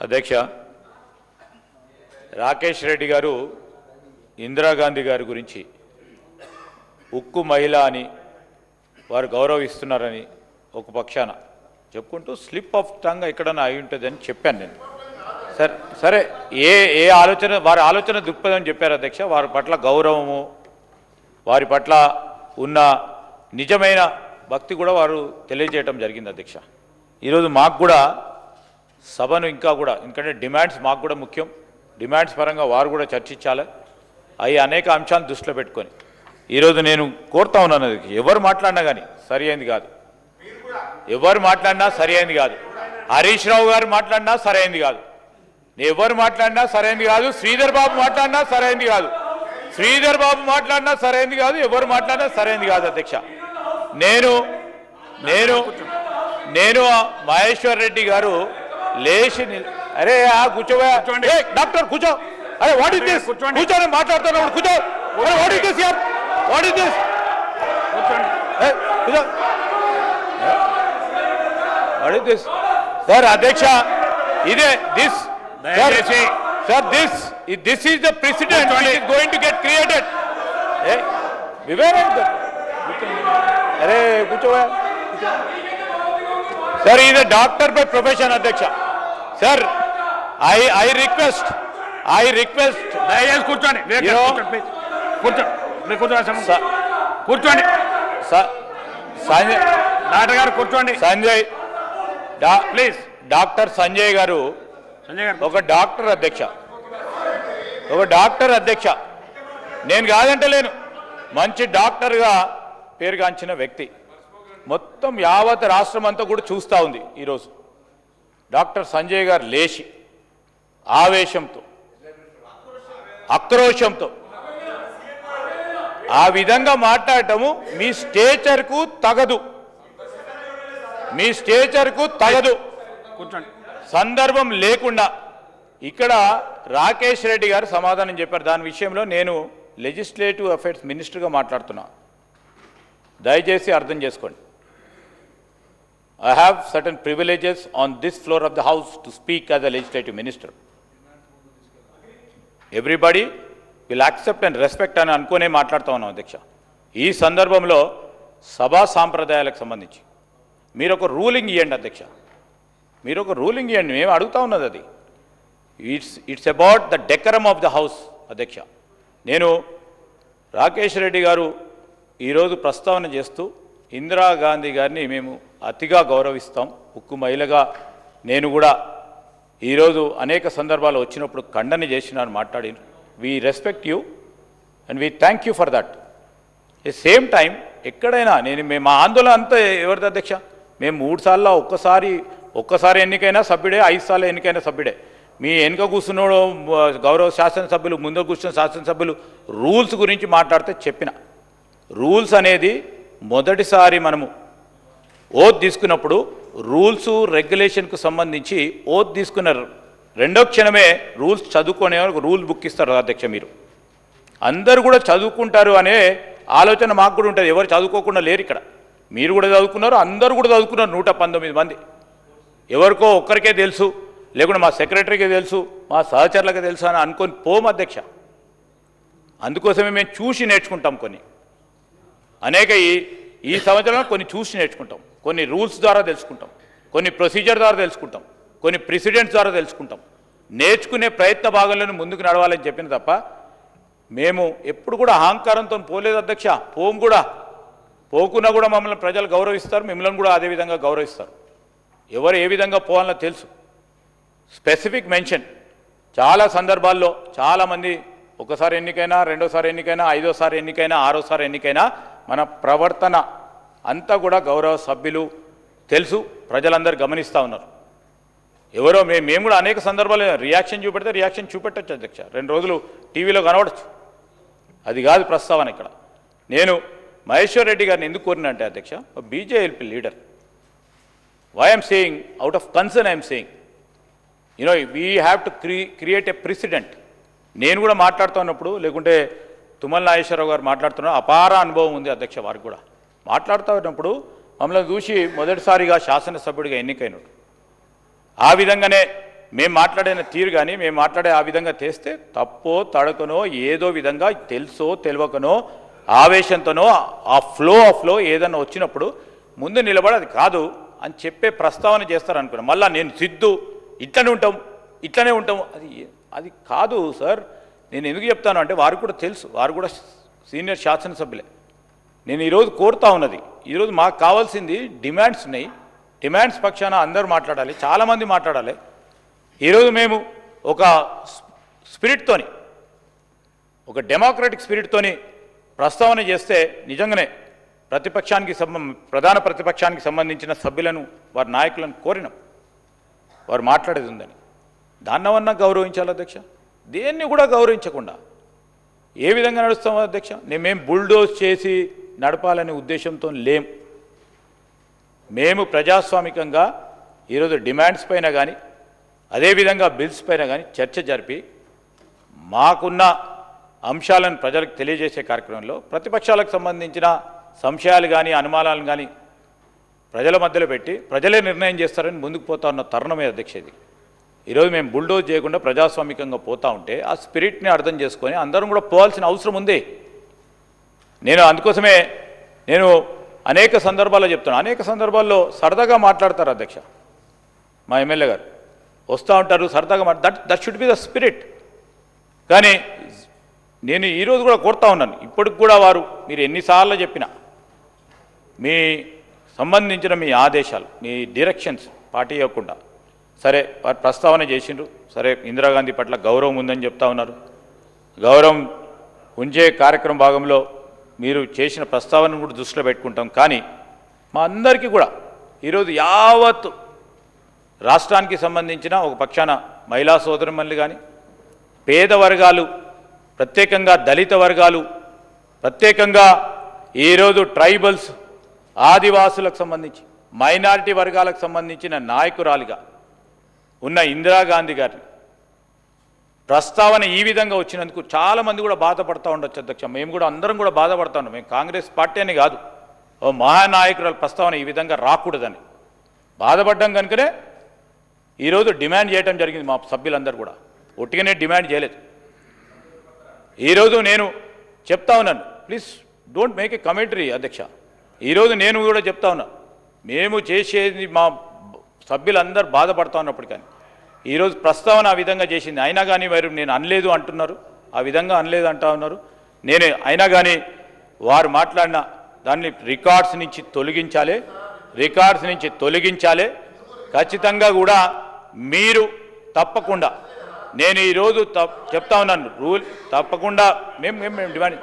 అధ్యక్ష, రాకేష్ రెడ్డి గారు ఇందిరాగాంధీ గారి గురించి ఉక్కు మహిళ అని వారు గౌరవిస్తున్నారని ఒక పక్షాన చెప్పుకుంటూ స్లిప్ ఆఫ్ టంగ్ ఎక్కడన్నా అయి ఉంటుందని చెప్పాను నేను. సరే ఏ ఆలోచన వారి ఆలోచన దృక్పథం చెప్పారు అధ్యక్ష. వారి పట్ల గౌరవము, వారి పట్ల ఉన్న నిజమైన భక్తి కూడా వారు తెలియజేయటం జరిగింది అధ్యక్ష. ఈరోజు మాకు కూడా సభను ఇంకా కూడా, ఎందుకంటే డిమాండ్స్ మాకు కూడా ముఖ్యం, డిమాండ్స్ పరంగా వారు కూడా చర్చించాలి. అవి అనేక అంశాలను దృష్టిలో పెట్టుకొని ఈరోజు నేను కోరుతా ఉన్నాను, ఎవరు మాట్లాడినా కానీ సరి అయింది కాదు, ఎవరు మాట్లాడినా సరి అయింది కాదు. హరీష్ రావు గారు మాట్లాడినా సరైంది కాదు, ఎవరు మాట్లాడినా సరైంది కాదు. శ్రీధర్ బాబు మాట్లాడినా సరైంది కాదు, శ్రీధర్ బాబు మాట్లాడినా సరైంది కాదు, ఎవరు మాట్లాడినా సరైంది కాదు అధ్యక్ష. నేను నేను నేను మహేశ్వర్ రెడ్డి గారు లేచి అరే కూర్చోబోయా డాక్టర్ కూర్చో, అరే వాట్ ఇస్ దిస్, కూర్చొని మాట్లాడుతున్నాడు కూర్చో, వాట్ ఇస్ దిస్ యార్, వాట్ ఇస్ దిస్, కూర్చో, వాట్ ఇస్ దిస్ సార్. అధ్యక్ష ఇదే this sir, this is the president which is going to get created. అరే కూర్చోబోయా sir, is a doctor by profession అధ్యక్ష. సార్ ఐ రిక్వెస్ట్ దయచేసి కూర్చోండి, కూర్చోండి సంజయ్ డాక్టర్ గారు కూర్చోండి. సంజయ్ ప్లీజ్. డాక్టర్ సంజయ్ గారు ఒక డాక్టర్ అధ్యక్ష, ఒక డాక్టర్ అధ్యక్ష. నేను కాదంటలేను, మంచి డాక్టర్గా పేరుగాంచిన వ్యక్తి. మొత్తం యావత్ రాష్ట్రం అంతా కూడా చూస్తూ ఉంది ఈరోజు. డాక్టర్ సంజయ్ గారు లేచి ఆవేశంతో, ఆక్రోశంతో ఆ విధంగా మాట్లాడటము మీ స్టేచర్కు తగదు, మీ స్టేచర్కు తగదు. సందర్భం లేకుండా ఇక్కడ రాకేష్ రెడ్డి గారు సమాధానం చెప్పారు. దాని విషయంలో నేను లెజిస్లేటివ్ అఫైర్స్ మినిస్టర్గా మాట్లాడుతున్నా, దయచేసి అర్థం చేసుకోండి. I have certain privileges on this floor of the house to speak as a legislative minister. Everybody will accept and respect అని అనుకునే మాట్లాడుతూ ఉన్నాం అధ్యక్ష. ఈ సందర్భంలో సభా సాంప్రదాయాలకు సంబంధించి మీరు ఒక రూలింగ్ ఇవ్వండి అధ్యక్ష, మీరు ఒక రూలింగ్ ఇవ్వండి. మేము అడుగుతా ఉన్నది అది. It's about the డెకరమ్ of the house అధ్యక్ష. నేను రాకేష్ రెడ్డి గారు ఈరోజు ప్రస్తావన చేస్తూ ఇందిరాగాంధీ గారిని మేము అతిగా గౌరవిస్తాం, ఉక్కు మహిళగా నేను కూడా ఈరోజు అనేక సందర్భాలు వచ్చినప్పుడు ఖండన చేసినాను, మాట్లాడి we respect you and we thank you for that. At same time ఎక్కడైనా మా ఆందోళన అంతా ఎవరిది అధ్యక్ష, మేము 3 సార్లు ఒక్కసారి ఎన్నికైనా సభ్యుడే, 5 సార్లు ఎన్నికైనా సభ్యుడే. మీ వెనుక కూర్చున్న గౌరవ శాసనసభ్యులు, ముందు కూర్చున్న శాసనసభ్యులు రూల్స్ గురించి మాట్లాడితే చెప్పిన రూల్స్ అనేది మొదటిసారి మనము ఓత్ తీసుకున్నప్పుడు రూల్స్ రెగ్యులేషన్కు సంబంధించి ఓత్ తీసుకున్న రెండో క్షణమే రూల్స్ చదువుకునే రూల్ బుక్ ఇస్తారు అధ్యక్ష. మీరు అందరూ కూడా చదువుకుంటారు అనే ఆలోచన మాకు కూడా ఉంటుంది. ఎవరు చదువుకోకుండా లేరు ఇక్కడ, మీరు కూడా చదువుకున్నారు, అందరూ కూడా చదువుకున్నారు. 119 మంది. ఎవరికో ఒక్కరికే తెలుసు, లేకుంటే మా సెక్రటరీకే తెలుసు, మా సహచరులకే తెలుసు అని అనుకొని పోము అధ్యక్ష. అందుకోసమే మేము చూసి నేర్చుకుంటాం, కొన్ని అనేక ఈ సంవత్సరంలో కొన్ని చూసి నేర్చుకుంటాం, కొన్ని రూల్స్ ద్వారా తెలుసుకుంటాం, కొన్ని ప్రొసీజర్ ద్వారా తెలుసుకుంటాం, కొన్ని ప్రెసిడెంట్స్ ద్వారా తెలుసుకుంటాం. నేర్చుకునే ప్రయత్న భాగంలోనే ముందుకు నడవాలని చెప్పిన తప్ప మేము ఎప్పుడు కూడా అహంకారంతో పోలేదు అధ్యక్ష. కూడా పోకున్నా కూడా మమ్మల్ని ప్రజలు గౌరవిస్తారు, మిమ్మల్ని కూడా అదేవిధంగా గౌరవిస్తారు. ఎవరు ఏ విధంగా పోవాలో తెలుసు. స్పెసిఫిక్ మెన్షన్ చాలా సందర్భాల్లో చాలామంది ఒకసారి ఎన్నికైనా, రెండోసారి ఎన్నికైనా, 5వ ఎన్నికైనా, 6వ ఎన్నికైనా మన ప్రవర్తన అంతా కూడా గౌరవ సభ్యులు తెలుసు, ప్రజలందరూ గమనిస్తూ ఉన్నారు. ఎవరో మేము కూడా అనేక సందర్భాలు రియాక్షన్ చూపెడితే రియాక్షన్ చూపెట్టచ్చు అధ్యక్ష, 2 రోజులు టీవీలో కనబడచ్చు. అది కాదు ప్రస్తావన ఇక్కడ. నేను మహేశ్వర్ రెడ్డి గారిని ఎందుకు కోరినంటే అధ్యక్ష, BJLP leader, why I'm saying out of concern, I'm saying we have to create a president. నేను కూడా మాట్లాడుతున్నప్పుడు, లేకుంటే తుమ్మల నాగేశ్వరరావు గారు మాట్లాడుతున్న అపార అనుభవం ఉంది అధ్యక్ష. వారికి కూడా మాట్లాడుతూ ఉన్నప్పుడు మమ్మల్ని చూసి మొదటిసారిగా శాసనసభ్యుడిగా ఎన్నికైనడు. ఆ విధంగానే మేము మాట్లాడిన తీరు కానీ మేము మాట్లాడే ఆ విధంగా చేస్తే తప్పో తడకనో ఏదో విధంగా తెలుసో తెలియకనో ఆవేశంతోనో ఆ ఫ్లో ఏదన్నా వచ్చినప్పుడు ముందు నిలబడి అది కాదు అని చెప్పే ప్రస్తావన చేస్తారనుకున్నాం. మళ్ళీ నేను సిద్ధు ఇట్లనే ఉంటాం అది కాదు సార్. నేను ఎందుకు చెప్తాను అంటే వారు కూడా తెలుసు, వారు కూడా సీనియర్ శాసనసభ్యులే. నేను ఈరోజు కోరుతా ఉన్నది, ఈరోజు మాకు కావాల్సింది డిమాండ్స్ ఉన్నాయి. డిమాండ్స్ పక్షాన అందరూ మాట్లాడాలి, చాలామంది మాట్లాడాలి. ఈరోజు మేము ఒక స్పిరిట్తోని, ఒక డెమోక్రటిక్ స్పిరిట్తోని ప్రస్తావన చేస్తే నిజంగానే ప్రధాన ప్రతిపక్షానికి సంబంధించిన సభ్యులను వారి నాయకులను కోరినాం వారు మాట్లాడేది ఉందని. దాన్నవన్నా గౌరవించాలి అధ్యక్ష. దేన్ని కూడా గౌరవించకుండా ఏ విధంగా నడుస్తాం అధ్యక్ష? మేము బుల్డోజ్ చేసి నడపాలనే ఉద్దేశంతో లేం. మేము ప్రజాస్వామికంగా ఈరోజు డిమాండ్స్ పైన కానీ అదేవిధంగా బిల్స్ పైన కానీ చర్చ జరిపి మాకున్న అంశాలను ప్రజలకు తెలియజేసే కార్యక్రమంలో ప్రతిపక్షాలకు సంబంధించిన సంశయాలు కానీ అనుమానాలను కానీ ప్రజల మధ్యలో పెట్టి ప్రజలే నిర్ణయం చేస్తారని ముందుకు పోతా ఉన్న తరుణమే అధ్యక్ష ఇది. ఈరోజు మేము బుల్డోజ్ చేయకుండా ప్రజాస్వామికంగా పోతూ ఉంటే ఆ స్పిరిట్ని అర్థం చేసుకొని అందరం కూడా పోవాల్సిన అవసరం ఉంది. అందుకోసమే నేను అనేక సందర్భాల్లో చెప్తున్నాను. అనేక సందర్భాల్లో సరదాగా మాట్లాడతారు అధ్యక్ష. మా ఎమ్మెల్యే గారు వస్తూ ఉంటారు, సరదాగా that should be the spirit. కానీ నేను ఈరోజు కూడా కోరుతా ఉన్నాను, ఇప్పటికి కూడా వారు మీరు ఎన్నిసార్లు చెప్పినా మీ సంబంధించిన మీ ఆదేశాలు, మీ డైరెక్షన్స్ పార్టీ ఇవ్వకుండా సరే వారు ప్రస్తావన చేసిండ్రు. సరే ఇందిరాగాంధీ పట్ల గౌరవం ఉందని చెప్తా ఉన్నారు. గౌరవం ఉంచే కార్యక్రమం భాగంలో మీరు చేసిన ప్రస్తావనను కూడా దృష్టిలో పెట్టుకుంటాం. కానీ మా అందరికీ కూడా ఈరోజు యావత్ రాష్ట్రానికి సంబంధించిన ఒక పక్షాన మహిళా సోదరుమణులు కానీ, పేద వర్గాలు, ప్రత్యేకంగా దళిత వర్గాలు, ప్రత్యేకంగా ఈరోజు ట్రైబల్స్, ఆదివాసులకు సంబంధించి మైనారిటీ వర్గాలకు సంబంధించిన నాయకురాలిగా ఉన్న ఇందిరాగాంధీ గారి ప్రస్తావన ఈ విధంగా వచ్చినందుకు చాలామంది కూడా బాధపడుతూ ఉండొచ్చు అధ్యక్ష. మేము కూడా అందరం కూడా బాధపడతా ఉన్నాం. మేము కాంగ్రెస్ పార్టీ అని కాదు, ఓ మహానాయకురాల ప్రస్తావన ఈ విధంగా రాకూడదని బాధపడ్డాం. కనుకనే ఈరోజు డిమాండ్ చేయడం జరిగింది. మా సభ్యులందరూ కూడా ఒట్టిగానే డిమాండ్ చేయలేదు. ఈరోజు నేను చెప్తా ఉన్నాను, please don't make a commentary అధ్యక్ష. ఈరోజు నేను కూడా చెప్తా ఉన్నాను, మేము చేసేది మా సభ్యులందరూ బాధపడతా ఉన్నప్పుడు కానీ ఈరోజు ప్రస్తావన ఆ విధంగా చేసింది. అయినా కానీ వారు నేను అనలేదు అంటున్నారు, ఆ విధంగా అనలేదు అంటా ఉన్నారు. నేను అయినా కానీ వారు మాట్లాడిన దాన్ని రికార్డ్స్ నుంచి తొలగించాలి. ఖచ్చితంగా కూడా మీరు తప్పకుండా, నేను ఈరోజు చెప్తా ఉన్నాను, రూల్ తప్పకుండా మేము డిమాండ్